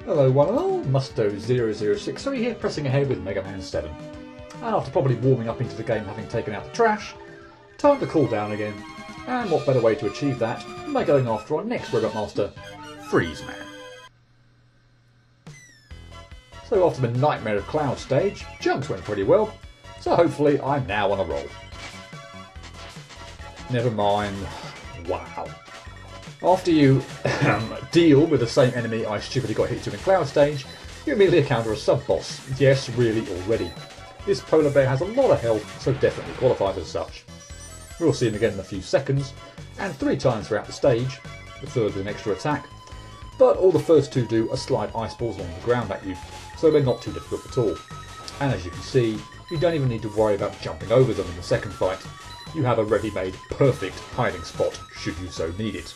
Hello one and all, Musto0063 here, pressing ahead with Mega Man 7. And after probably warming up into the game having taken out the trash, time to cool down again. And what better way to achieve that than by going after our next Robot Master, Freeze Man. So after the Nightmare of Cloud stage, jumps went pretty well, so hopefully I'm now on a roll. Never mind. Wow. After you deal with the same enemy I stupidly got hit to in Cloud stage, you immediately encounter a sub-boss. Yes, really, already. This polar bear has a lot of health, so definitely qualifies as such. We'll see him again in a few seconds, and 3 times throughout the stage, the third with an extra attack, but all the first 2 do are slide ice balls along the ground at you, so they're not too difficult at all. And as you can see, you don't even need to worry about jumping over them in the second fight. You have a ready-made, perfect hiding spot, should you so need it.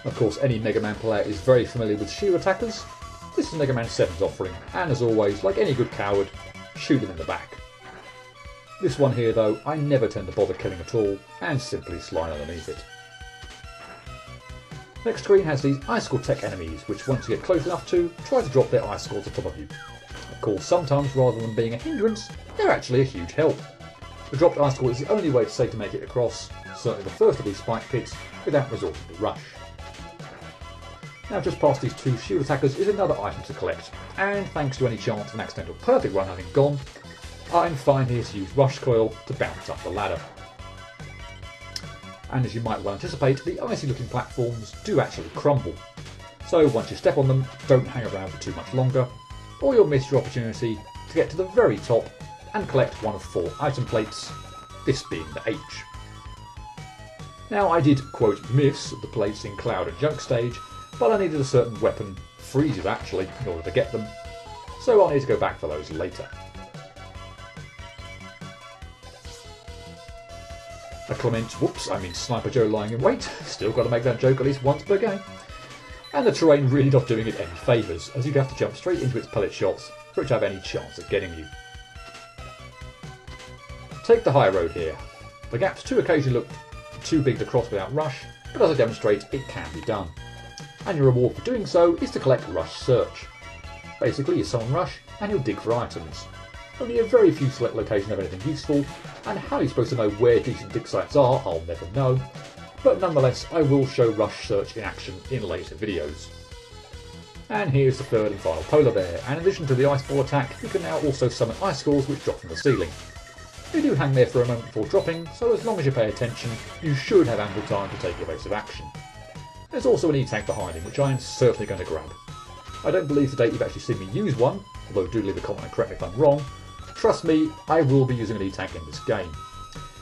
Of course, any Mega Man player is very familiar with shield attackers. This is Mega Man 7's offering, and as always, like any good coward, shoot them in the back. This one here though, I never tend to bother killing at all, and simply slide underneath it. Next screen has these icicle tech enemies, which once you get close enough to, try to drop their icicles on top of you. Of course, sometimes rather than being a hindrance, they're actually a huge help. The dropped icicle is the only way to safe to make it across, certainly the first of these spike pits, without resorting to rush. Now just past these 2 shield attackers is another item to collect, and thanks to any chance of an accidental perfect run having gone, I'm fine here to use Rush Coil to bounce up the ladder. And as you might well anticipate, the icy looking platforms do actually crumble. So once you step on them, don't hang around for too much longer, or you'll miss your opportunity to get to the very top and collect one of 4 item plates, this being the H. Now I did, quote, miss the plates in Cloud and Junk stage, but I needed a certain weapon, freezes actually, in order to get them, so I'll need to go back for those later. A Clement, whoops, I mean Sniper Joe lying in wait, still got to make that joke at least once per game. And the terrain really not doing it any favours, as you'd have to jump straight into its pellet shots for it to have any chance at getting you. Take the high road here. The gaps do occasionally look too big to cross without rush, but as I demonstrate, it can be done. And your reward for doing so is to collect Rush Search. Basically, you summon Rush and you'll dig for items. Only a very few select locations have anything useful, and how you're supposed to know where decent dig sites are, I'll never know. But nonetheless, I will show Rush Search in action in later videos. And here's the third and final polar bear, and in addition to the ice ball attack, you can now also summon icicles which drop from the ceiling. They do hang there for a moment before dropping, so as long as you pay attention, you should have ample time to take evasive action. There's also an E-Tank behind him, which I am certainly going to grab. I don't believe to date you've actually seen me use one, although do leave a comment and correct me if I'm wrong. Trust me, I will be using an E-Tank in this game.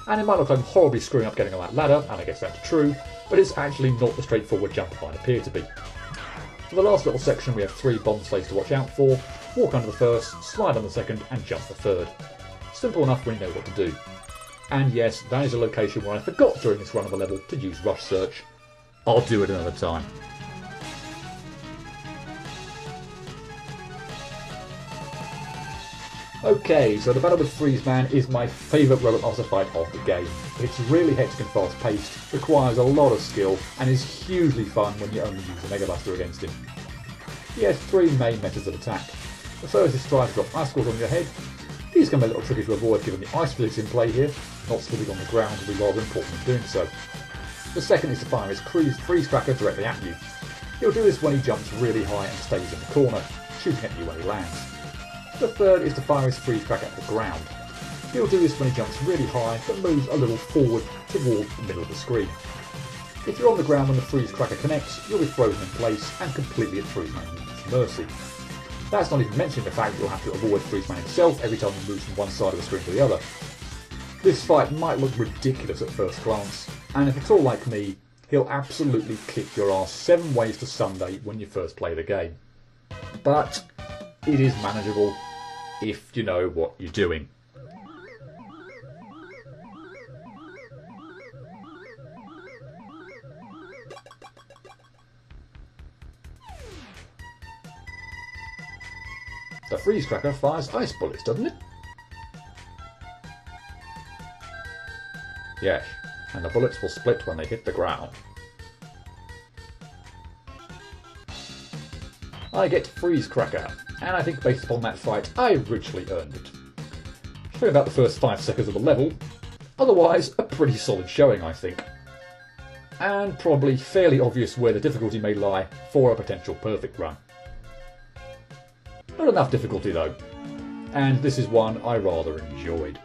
And it might look like I'm horribly screwing up getting on that ladder, and I guess that's true, but it's actually not the straightforward jump it might appear to be. For the last little section we have 3 bomb slates to watch out for, walk under the first, slide on the second, and jump the third. Simple enough when you know what to do. And yes, that is a location where I forgot during this run of the level to use Rush Search. I'll do it another time. Okay, so the battle with Freeze Man is my favourite Robot Master fight of the game. It's really hectic and fast paced, requires a lot of skill, and is hugely fun when you only use the Mega Blaster against him. He has 3 main methods of attack. The first is trying to drop icicles on your head. These can be a little tricky to avoid given the ice physics in play here. Not slipping on the ground will be rather important in doing so. The second is to fire his freeze cracker directly at you. He'll do this when he jumps really high and stays in the corner, shooting at you when he lands. The third is to fire his freeze cracker at the ground. He'll do this when he jumps really high but moves a little forward toward the middle of the screen. If you're on the ground when the freeze cracker connects, you'll be frozen in place and completely at Freeze Man's mercy. That's not even mentioning the fact that you'll have to avoid Freeze Man himself every time he moves from one side of the screen to the other. This fight might look ridiculous at first glance, and if it's all like me, he'll absolutely kick your ass 7 ways to Sunday when you first play the game. But it is manageable if you know what you're doing. The freeze cracker fires ice bullets, doesn't it? Yes, and the bullets will split when they hit the ground. I get Freeze Cracker, and I think based upon that fight, I richly earned it. Showing about the first 5 seconds of the level, otherwise a pretty solid showing I think. And probably fairly obvious where the difficulty may lie for a potential perfect run. Not enough difficulty though, and this is one I rather enjoyed.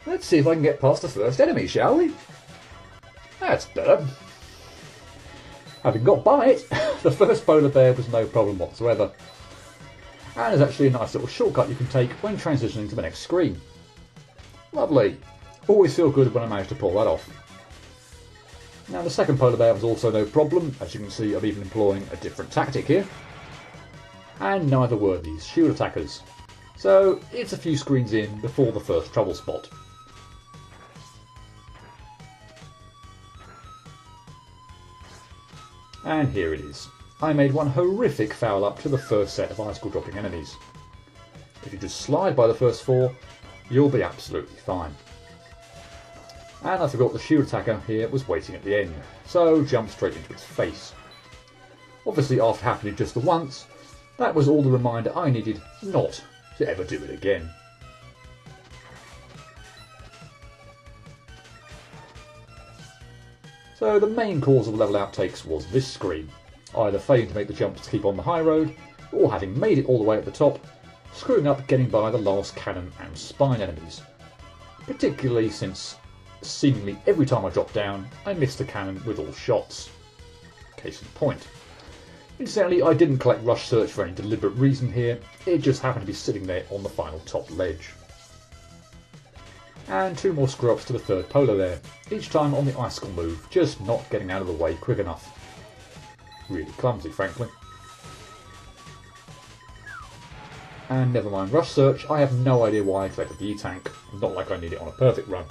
Let's see if I can get past the first enemy, shall we? That's better. Having got by it, the first polar bear was no problem whatsoever. And there's actually a nice little shortcut you can take when transitioning to the next screen. Lovely. Always feel good when I manage to pull that off. Now the second polar bear was also no problem. As you can see, I'm even employing a different tactic here. And neither were these shield attackers. So it's a few screens in before the first trouble spot. And here it is. I made one horrific foul up to the first set of icicle dropping enemies. If you just slide by the first 4, you'll be absolutely fine. And I forgot the shield attacker here was waiting at the end, so jump straight into its face. Obviously after happening just the once, that was all the reminder I needed not to ever do it again. So the main cause of level outtakes was this screen, either failing to make the jumps to keep on the high road, or having made it all the way at the top, screwing up getting by the last cannon and spine enemies. Particularly since seemingly every time I dropped down, I missed the cannon with all shots. Case in point. Incidentally, I didn't collect Rush Search for any deliberate reason here, it just happened to be sitting there on the final top ledge. And 2 more screw-ups to the third polar there, each time on the icicle move, just not getting out of the way quick enough. Really clumsy, frankly. And never mind Rush Search, I have no idea why I collected the E-Tank, not like I need it on a perfect run.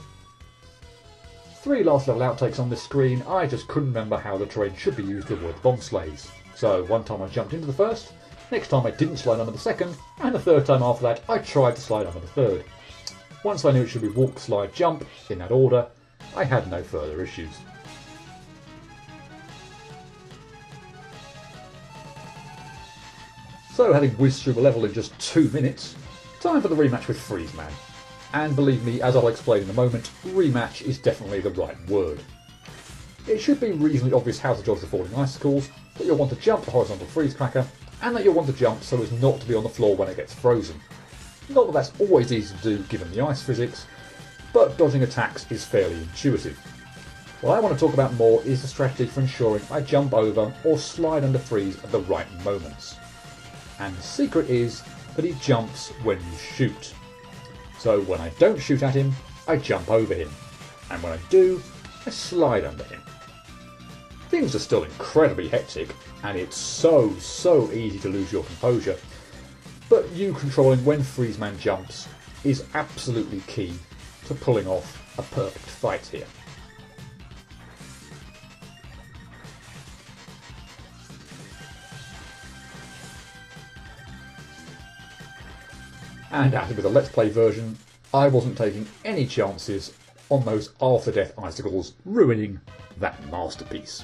3 last level outtakes on this screen, I just couldn't remember how the terrain should be used to avoid the bomb sleighs. So one time I jumped into the first, next time I didn't slide under the second, and the third time after that I tried to slide under the third. Once I knew it should be walk, slide, jump, in that order, I had no further issues. So having whizzed through the level in just 2 minutes, time for the rematch with Freezeman. And believe me, as I'll explain in a moment, rematch is definitely the right word. It should be reasonably obvious how to dodge the falling icicles, that you'll want to jump the horizontal freeze cracker, and that you'll want to jump so as not to be on the floor when it gets frozen. Not that that's always easy to do given the ice physics, but dodging attacks is fairly intuitive. What I want to talk about more is the strategy for ensuring I jump over or slide under freeze at the right moments. And the secret is that he jumps when you shoot. So when I don't shoot at him, I jump over him, and when I do, I slide under him. Things are still incredibly hectic, and it's so easy to lose your composure. But you controlling when Freezeman jumps is absolutely key to pulling off a perfect fight here. And as with the Let's Play version, I wasn't taking any chances on those after-death icicles ruining that masterpiece.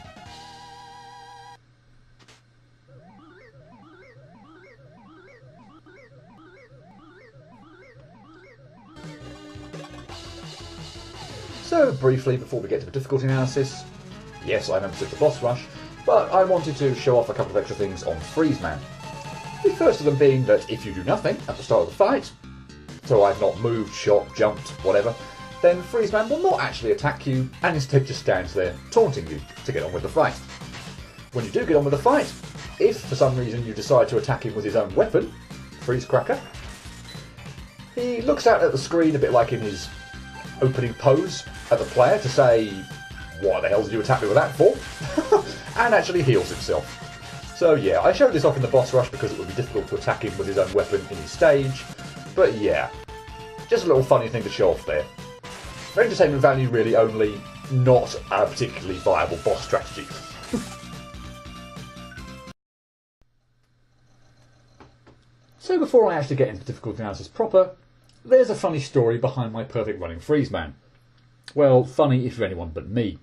So briefly, before we get to the difficulty analysis, yes, I understood the boss rush, but I wanted to show off a couple of extra things on Freezeman. The first of them being that if you do nothing at the start of the fight, so I've not moved, shot, jumped, whatever, then Freezeman will not actually attack you and instead just stands there taunting you to get on with the fight. When you do get on with the fight, if for some reason you decide to attack him with his own weapon, Freeze Cracker, he looks out at the screen a bit like in his opening pose at the player to say, "Why the hell did you attack me with that for?" and actually heals himself. So yeah, I showed this off in the boss rush because it would be difficult to attack him with his own weapon in his stage, but yeah, just a little funny thing to show off there. For entertainment value really only, not a particularly viable boss strategy. So before I actually get into difficulty analysis proper, there's a funny story behind my perfect running Freeze Man. Well, funny if you're anyone but me.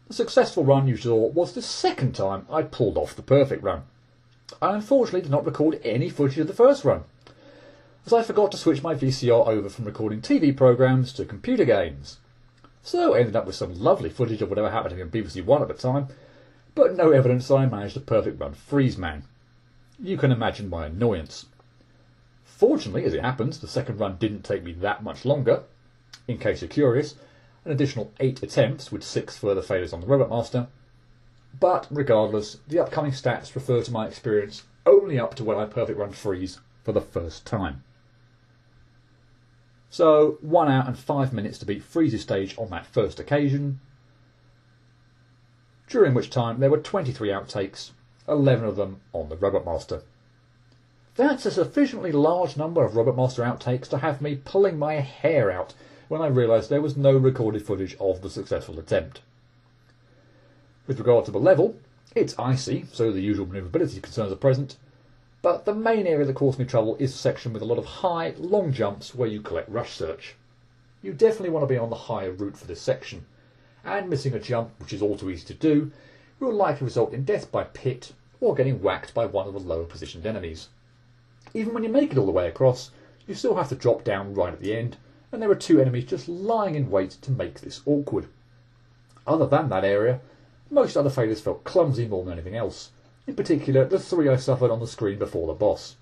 The successful run you saw was the second time I pulled off the perfect run. I unfortunately did not record any footage of the first run, as I forgot to switch my VCR over from recording TV programmes to computer games. So I ended up with some lovely footage of whatever happened in BBC One at the time, but no evidence that I managed a perfect run Freeze Man. You can imagine my annoyance. Fortunately, as it happens, the second run didn't take me that much longer. In case you're curious, an additional 8 attempts with 6 further failures on the Robot Master. But regardless, the upcoming stats refer to my experience only up to when I perfect run Freeze for the first time. So 1 hour and 5 minutes to beat Freeze's stage on that first occasion, during which time there were 23 outtakes, 11 of them on the Robot Master. That's a sufficiently large number of Robot Master outtakes to have me pulling my hair out when I realised there was no recorded footage of the successful attempt. With regard to the level, it's icy, so the usual manoeuvrability concerns are present, but the main area that caused me trouble is the section with a lot of high, long jumps where you collect Rush Search. You definitely want to be on the higher route for this section, and missing a jump, which is all too easy to do, will likely result in death by pit or getting whacked by one of the lower positioned enemies. Even when you make it all the way across, you still have to drop down right at the end, and there are 2 enemies just lying in wait to make this awkward. Other than that area, most other failures felt clumsy more than anything else, in particular the 3 I suffered on the screen before the boss.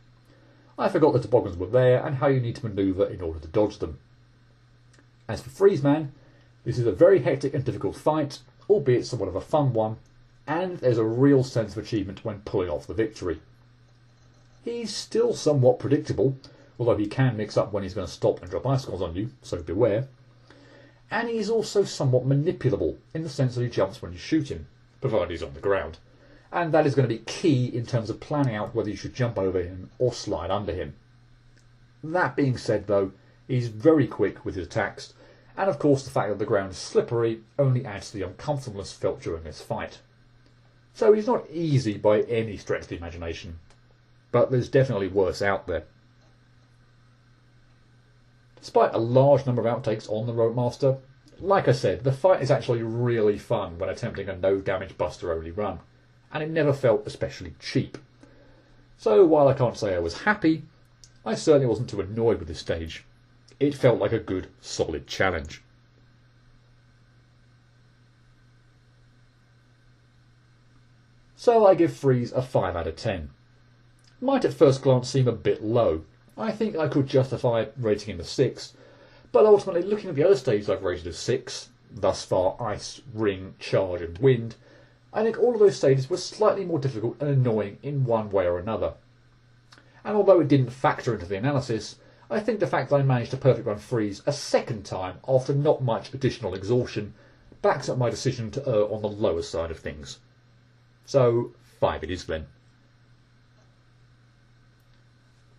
I forgot the toboggans were there and how you need to manoeuvre in order to dodge them. As for Freeze Man, this is a very hectic and difficult fight, albeit somewhat of a fun one, and there's a real sense of achievement when pulling off the victory. He's still somewhat predictable, although he can mix up when he's going to stop and drop icicles on you, so beware. And he's also somewhat manipulable, in the sense that he jumps when you shoot him, provided he's on the ground. And that is going to be key in terms of planning out whether you should jump over him or slide under him. That being said though, he's very quick with his attacks, and of course the fact that the ground is slippery only adds to the uncomfortableness felt during this fight. So he's not easy by any stretch of the imagination, but there's definitely worse out there. Despite a large number of outtakes on the Robot Master, like I said, the fight is actually really fun when attempting a no damage buster only run, and it never felt especially cheap. So while I can't say I was happy, I certainly wasn't too annoyed with this stage. It felt like a good, solid challenge. So I give Freeze a 5 out of 10. Might at first glance seem a bit low. I think I could justify rating him a 6, but ultimately looking at the other stages I've rated as 6, thus far Ice, Ring, Charge and Wind, I think all of those stages were slightly more difficult and annoying in one way or another. And although it didn't factor into the analysis, I think the fact that I managed to perfect run Freeze a second time after not much additional exhaustion backs up my decision to err on the lower side of things. So 5 it is then.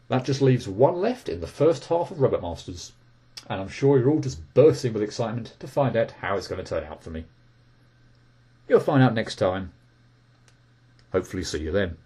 That just leaves 1 left in the first half of Robot Masters, and I'm sure you're all just bursting with excitement to find out how it's going to turn out for me. You'll find out next time. Hopefully see you then.